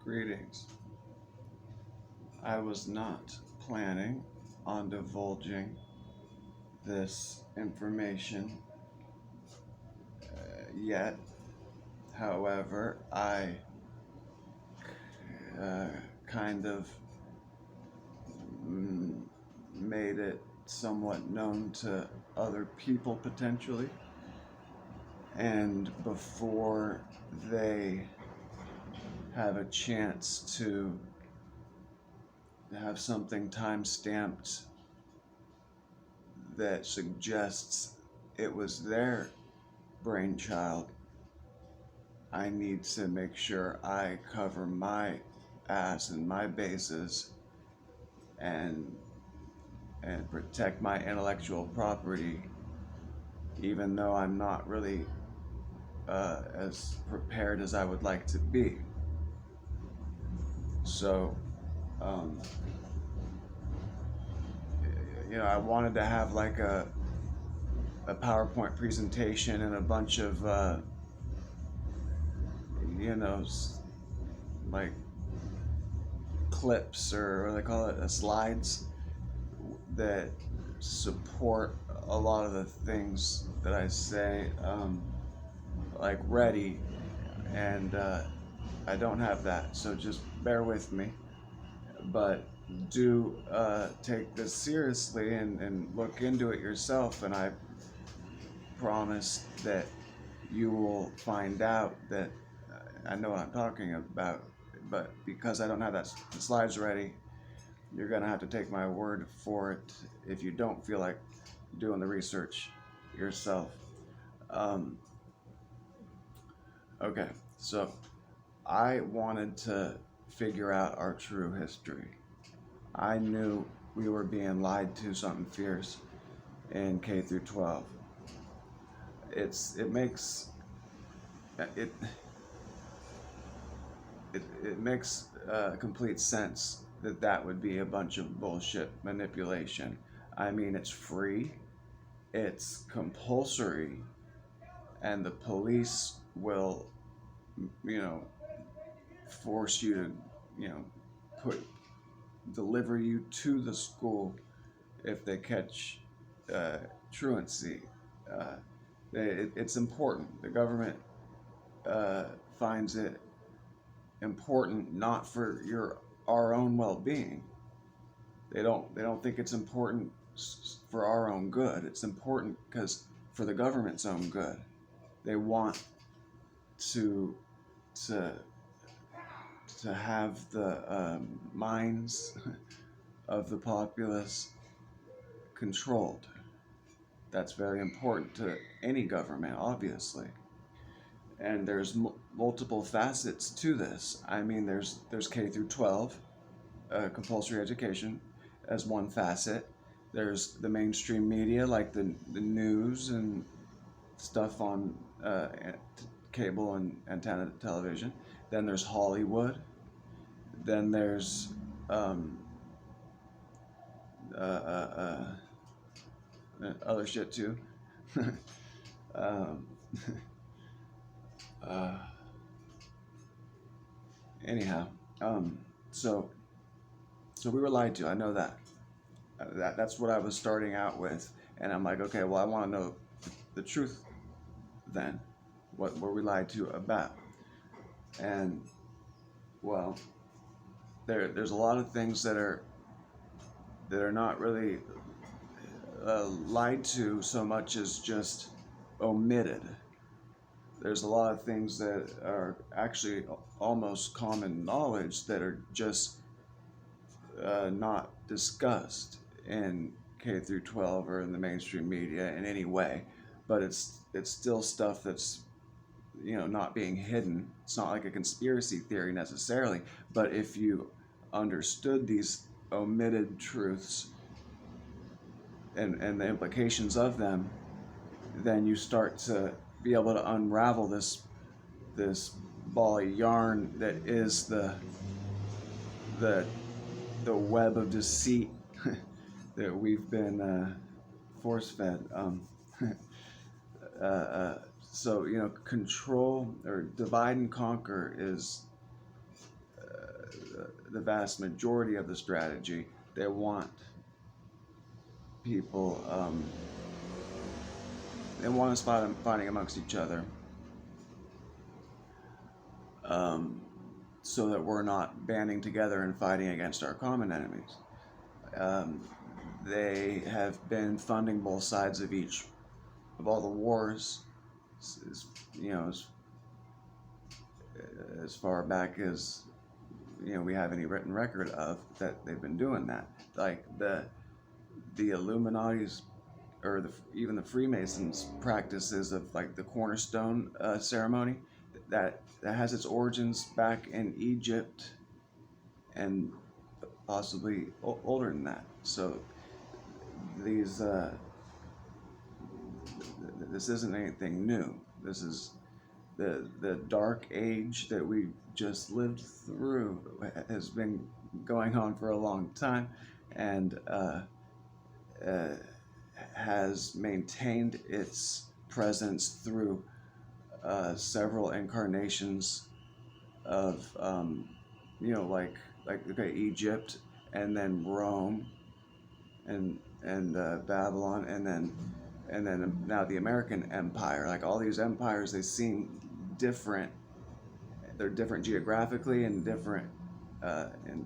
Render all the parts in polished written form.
Greetings. I was not planning on divulging this information yet. However, I kind of made it somewhat known to other people potentially. And before they have a chance to have something time stamped that suggests it was their brainchild, I need to make sure I cover my ass and my bases and protect my intellectual property, even though I'm not really as prepared as I would like to be. So, um, I wanted to have like a PowerPoint presentation and a bunch of, like clips or what do they call it, slides that support a lot of the things that I say, like ready, and I don't have that, so just bear with me. But do take this seriously and look into it yourself, and I promise that you will find out that I know what I'm talking about. But because I don't have the slides ready, you're gonna have to take my word for it if you don't feel like doing the research yourself. Okay, so I wanted to figure out our true history. I knew we were being lied to something fierce in K through 12. It makes it it makes complete sense that that would be a bunch of bullshit manipulation. I mean, it's free, it's compulsory, and the police will, force you to, put deliver you to the school if they catch truancy. Uh, it's important. The government finds it important not for our own well-being. They don't think it's important for our own good. It's important because for the government's own good. They want to to to have the minds of the populace controlled. That's very important to any government, obviously. And there's multiple facets to this. I mean, there's K through 12, compulsory education, as one facet. There's the mainstream media, like the news and stuff on cable and antenna television. Then there's Hollywood. Then there's uh, uh, other shit too. um, uh, anyhow, so we were lied to. I know that. That's what I was starting out with, and I'm like, okay, well, I want to know the truth. Then, what were we lied to about? And well, there's a lot of things that are not really lied to so much as just omitted. There's a lot of things that are actually almost common knowledge that are just not discussed in K through 12 or in the mainstream media in any way, but it's still stuff that's not being hidden. It's not like a conspiracy theory necessarily, but if you understood these omitted truths and the implications of them, then you start to be able to unravel this ball of yarn that is the web of deceit that we've been force fed. So control or divide and conquer is the vast majority of the strategy. They want people, they want us fighting amongst each other, um, so that we're not banding together and fighting against our common enemies. Um, they have been funding both sides of all the wars, you know, as far back as we have any written record of that they've been doing that. Like the Illuminati's, or even the Freemasons' practices of like the cornerstone ceremony, that has its origins back in Egypt and possibly older than that. So these this isn't anything new. This is the dark age that we just lived through has been going on for a long time, and has maintained its presence through several incarnations of like okay, Egypt, and then Rome, and Babylon, and then now the American Empire. Like all these empires, they seem different. They're different geographically and different in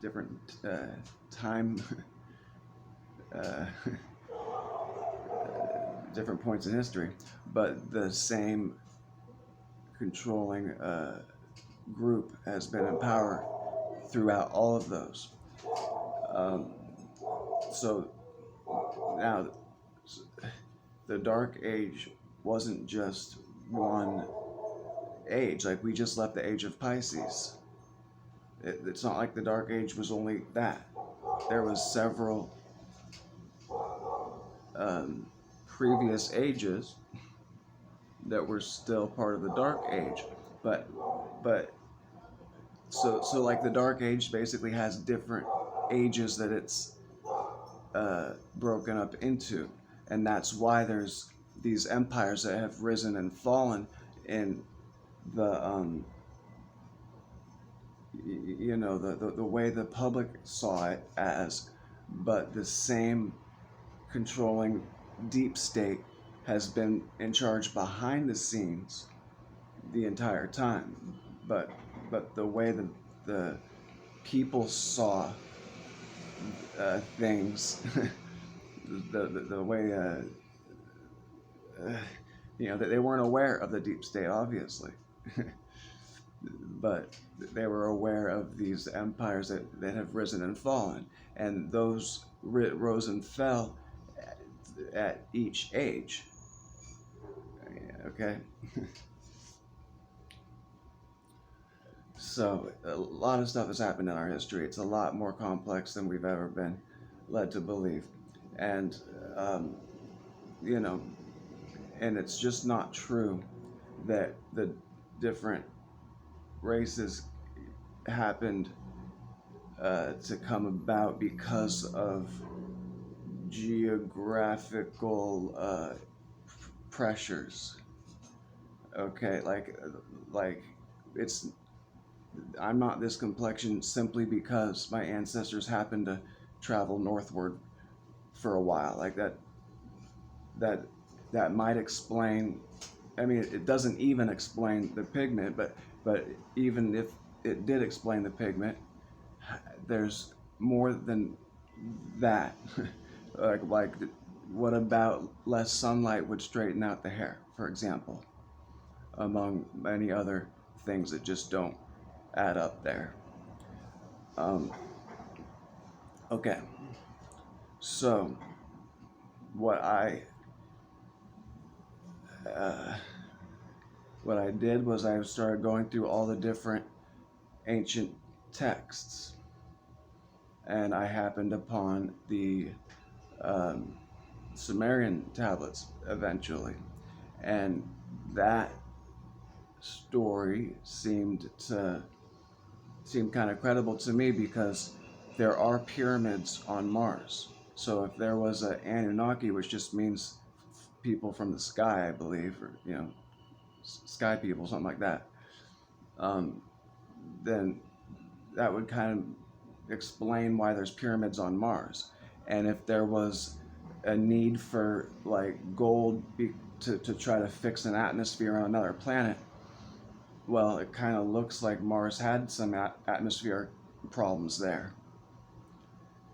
different time, different points in history, but the same controlling group has been in power throughout all of those. So now the Dark Age wasn't just one age. Like we just left the age of Pisces. It's not like the Dark Age was only that. There was several previous ages that were still part of the Dark Age, but so like the Dark Age basically has different ages that it's broken up into, and that's why there's these empires that have risen and fallen in the the way the public saw it as, but the same controlling deep state has been in charge behind the scenes the entire time. But the way the people saw things, the way that they weren't aware of the deep state, obviously. But they were aware of these empires that have risen and fallen, and those rose and fell at each age. Okay. So a lot of stuff has happened in our history. It's a lot more complex than we've ever been led to believe, and and it's just not true that the different races happened to come about because of geographical pressures. Okay, like it's I'm not this complexion simply because my ancestors happened to travel northward for a while. Like that might explain. I mean, it doesn't even explain the pigment, but even if it did explain the pigment, there's more than that. like what about less sunlight would straighten out the hair, for example, among many other things that just don't add up there. Okay, so what I did was I started going through all the different ancient texts, and I happened upon the Sumerian tablets eventually, and that story seemed kind of credible to me because there are pyramids on Mars. So if there was an Anunnaki, which just means people from the sky, I believe, or sky people, something like that, then that would kind of explain why there's pyramids on Mars. And if there was a need for like gold to try to fix an atmosphere on another planet, well, it kind of looks like Mars had some atmospheric problems there.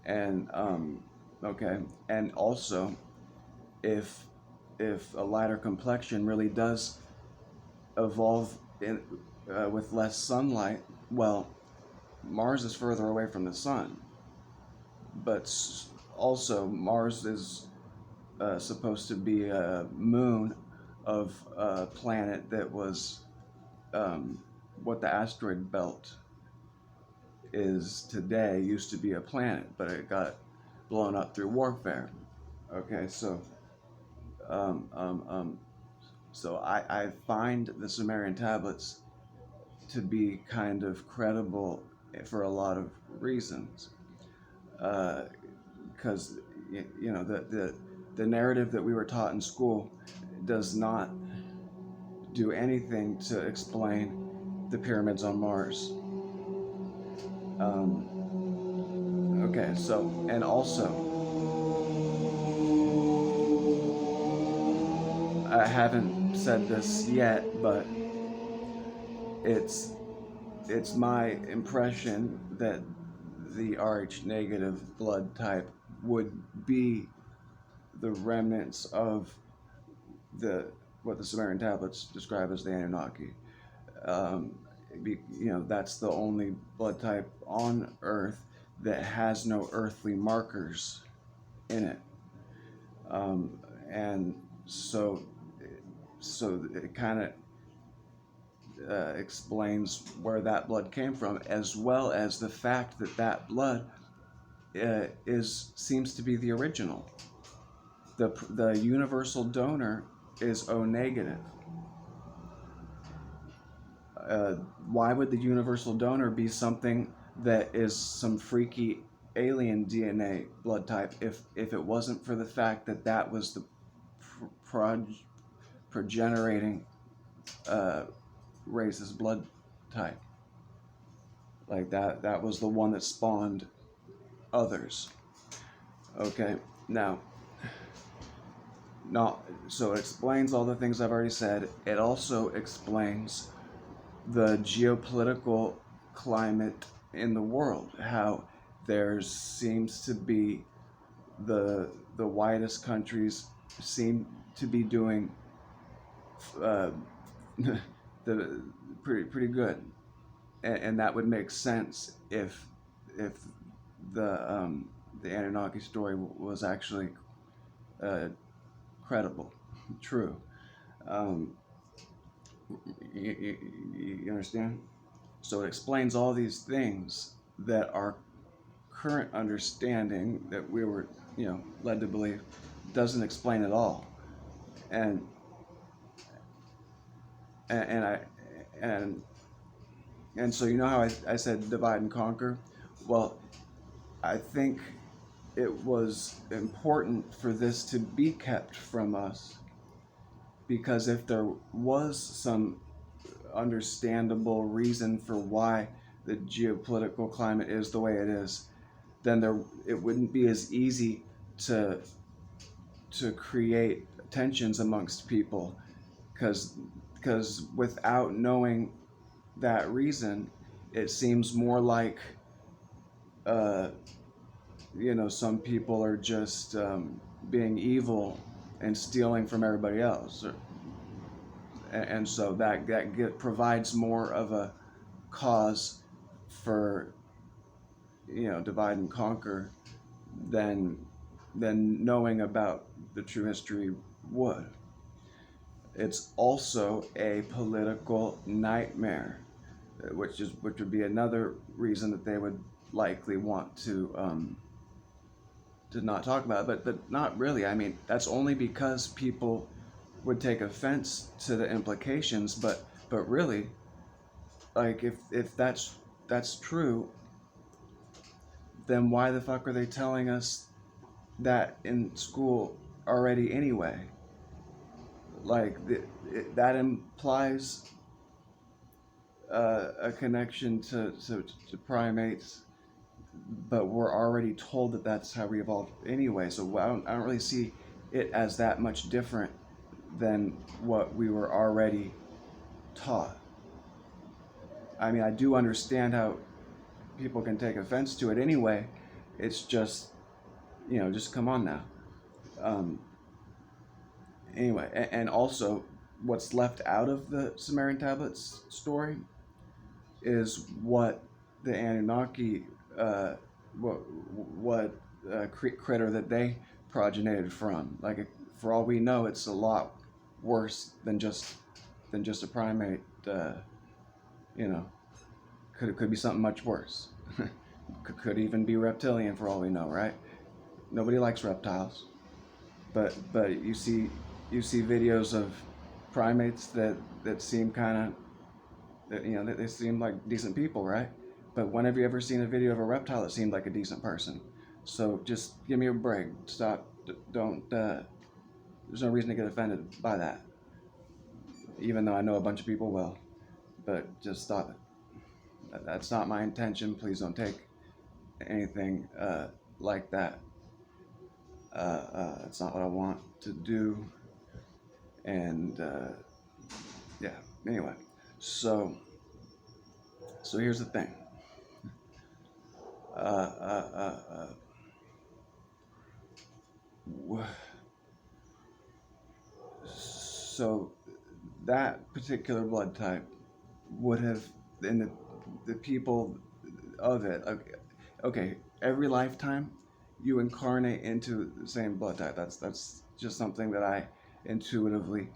And okay, and also if a lighter complexion really does evolve with less sunlight, well, Mars is further away from the sun, but also Mars is supposed to be a moon of a planet that was what the asteroid belt is today. Used to be a planet, but it got blown up through warfare. Okay, um, um, um, so I find the Sumerian tablets to be kind of credible for a lot of reasons. Because the narrative that we were taught in school does not do anything to explain the pyramids on Mars. Okay, so, and also, I haven't said this yet, but it's it's my impression that the Rh negative blood type would be the remnants of the what the Sumerian tablets describe as the Anunnaki. Um, that's the only blood type on Earth that has no earthly markers in it, and so it kind of explains where that blood came from, as well as the fact that that blood seems to be the original. The universal donor is O negative. Why would the universal donor be something that is some freaky alien DNA blood type if it wasn't for the fact that that was the progenerating race's blood type? Like that was the one that spawned others. Okay, now so it explains all the things I've already said. It also explains the geopolitical climate in the world, how there seems to be the widest countries seem to be doing the pretty good, and that would make sense if the Anunnaki story was actually credible, true. Um, you understand? So it explains all these things that our current understanding that we were, led to believe doesn't explain at all. And I and so how I said divide and conquer? Well, I think it was important for this to be kept from us, because if there was some understandable reason for why the geopolitical climate is the way it is, then it wouldn't be as easy to create tensions amongst people, because without knowing that reason, it seems more like some people are just being evil and stealing from everybody else, and so that provides more of a cause for divide and conquer than knowing about the true history would. It's also a political nightmare, which would be another reason that they would likely want to not talk about it, but not really. I mean, that's only because people would take offense to the implications, but really, like, if that's true, then why the fuck are they telling us that in school already anyway? Like, that implies a connection to primates, but we're already told that that's how we evolved anyway. So I don't really see it as that much different than what we were already taught. I mean, I do understand how people can take offense to it anyway. It's just, just come on now. Um, anyway, and also, what's left out of the Sumerian tablets story is what the Anunnaki, what critter that they progenited from. Like, for all we know, it's a lot worse than just a primate. You know, could be something much worse. Could even be reptilian for all we know, right? Nobody likes reptiles, but you see videos of primates that seem kind of, they seem like decent people, right? But when have you ever seen a video of a reptile that seemed like a decent person? So just give me a break. Stop. Don't. There's no reason to get offended by that, even though I know a bunch of people will. But just stop it. That's not my intention. Please don't take anything like that. It's not what I want to do. And yeah. Anyway, so here's the thing. So that particular blood type would have, in the people of it, okay, every lifetime you incarnate into the same blood type. That's just something that I intuitively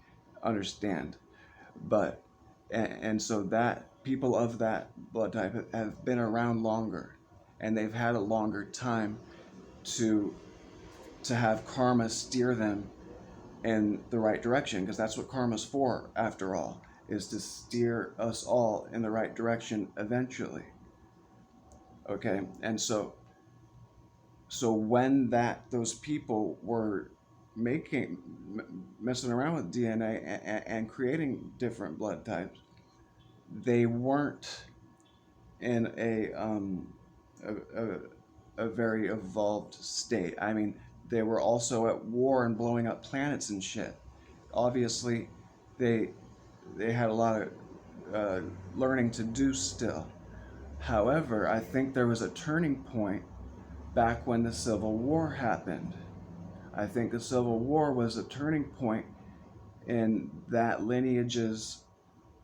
understand. But and so that people of that blood type have been around longer, and they've had a longer time to have karma steer them in the right direction, because that's what karma's for, after all, is to steer us all in the right direction eventually. Okay, and so when those people were messing around with DNA and creating different blood types, they weren't in a very evolved state. I mean, they were also at war and blowing up planets and shit. Obviously, they had a lot of learning to do still. However, I think there was a turning point back when the Civil War happened. I think the Civil War was a turning point in that lineage's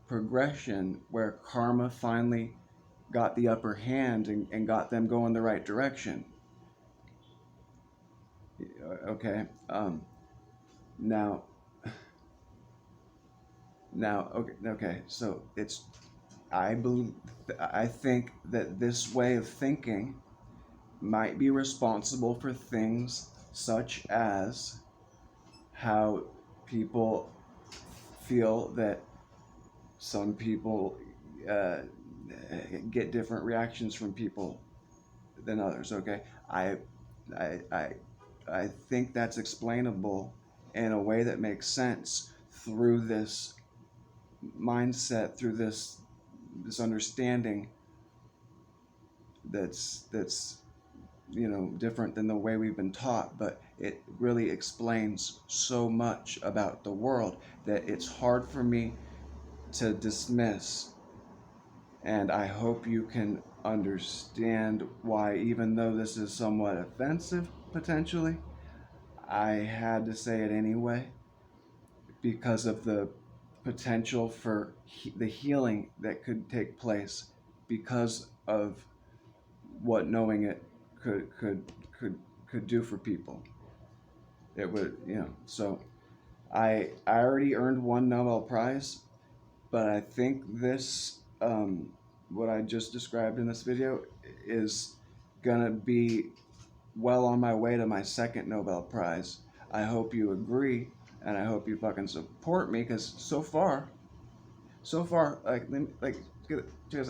progression, where karma finally got the upper hand and got them going the right direction. Okay. Now, okay. So I think that this way of thinking might be responsible for things such as how people feel that some people get different reactions from people than others. Okay, I think that's explainable in a way that makes sense through this mindset, through this understanding that's different than the way we've been taught, but it really explains so much about the world that it's hard for me to dismiss. And I hope you can understand why, even though this is somewhat offensive potentially, I had to say it anyway, because of the potential for the healing that could take place because of what knowing it could do for people. It would, so I already earned one Nobel Prize, but I think this what I just described in this video is gonna be well on my way to my second Nobel Prize. I hope you agree, and I hope you fucking support me, because so far, like check this out.